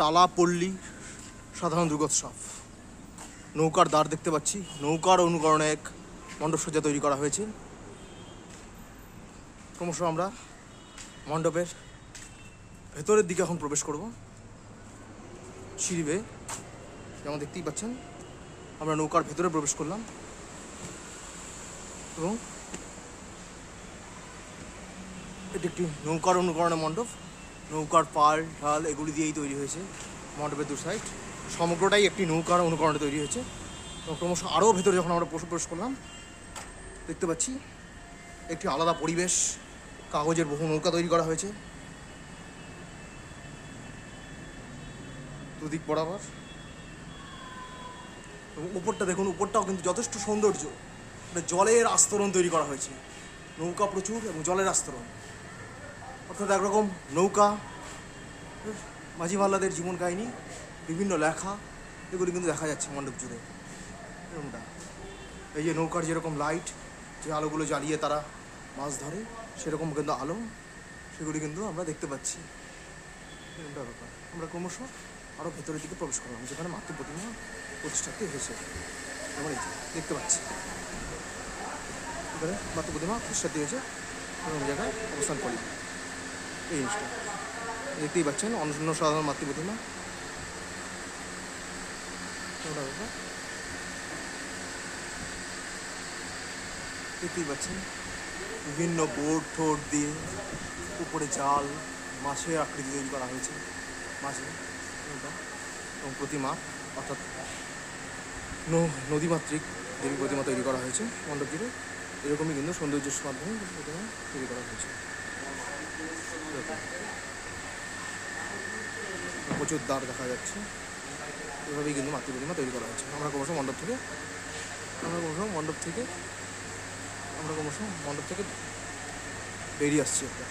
টালা পল্লী সাধারণ দুর্গোৎসব। নৌকার দ্বার দেখতে পাচ্ছি, নৌকার অনুকরণে এক মণ্ডপসজ্জা তৈরি করা হয়েছে। ক্রমশ আমরা মণ্ডপের ভেতরের দিকে এখন প্রবেশ করব। সিঁড়ি বেয়ে যেমন দেখতেই পাচ্ছেন আমরা নৌকার ভেতরে প্রবেশ করলাম এবং এটি একটি নৌকার অনুকরণে মণ্ডপ। নৌকার পাল ঢাল এগুলি দিয়েই তৈরি হয়েছে মণ্ডপের দু সাইড, সমগ্রটাই একটি নৌকার অনুকরণে তৈরি হয়েছে। এবং ক্রমশ আরও ভেতরে যখন আমরা প্রবেশ করলাম দেখতে পাচ্ছি একটি আলাদা পরিবেশ। কাগজের বহু নৌকা তৈরি করা হয়েছে দুদিক বরাবর। এবং উপরটা দেখুন, উপরটাও কিন্তু যথেষ্ট সৌন্দর্য। জলের আস্তরণ তৈরি করা হয়েছে, নৌকা প্রচুর এবং জলের আস্তরণ, অর্থাৎ একরকম নৌকা, মাঝি মাল্লাদের জীবন কাহিনী, বিভিন্ন লেখা এগুলি কিন্তু দেখা যাচ্ছে মণ্ডপ জুড়ে। এরকমটা এই যে নৌকার যেরকম লাইট, যে আলোগুলো জ্বালিয়ে তারা মাছ ধরে, সেরকম কিন্তু আলো সেগুলি কিন্তু আমরা দেখতে পাচ্ছি। এরকমটা ব্যাপার। আমরা ক্রমশ আরও ভেতরের দিকে প্রবেশ করলাম, যেখানে মাতৃ প্রতিমা প্রতিষ্ঠাতে হয়েছে। যেমন এই যে দেখতে পাচ্ছি এখানে মাতৃ প্রতিমা প্রতিষ্ঠাতে হয়েছে এরকম জায়গায় অবস্থান করি। এই জিনিসটা দেখতেই পাচ্ছেন, অন্য সাধারণ মাতৃ প্রতিমা। দেখতেই পাচ্ছেন বিভিন্ন বোর্ড ঠোঁট দিয়ে উপরে জাল, মাছের আকৃতি তৈরি করা হয়েছে, মাছের এবং প্রতিমা, অর্থাৎ নদীমাতৃক দেবী প্রতিমা তৈরি করা হয়েছে মণ্ডপ জুড়ে। এরকমই কিন্তু সৌন্দর্যের মাধ্যমে প্রতিমা তৈরি করা হয়েছে। প্রচুর দ্বার দেখা যাচ্ছে, এভাবেই কিন্তু মাতৃ প্রতিমা তৈরি করা হয়েছে। আমরা ক্রমশ মণ্ডপ থেকে বেরিয়ে আসছি একটা।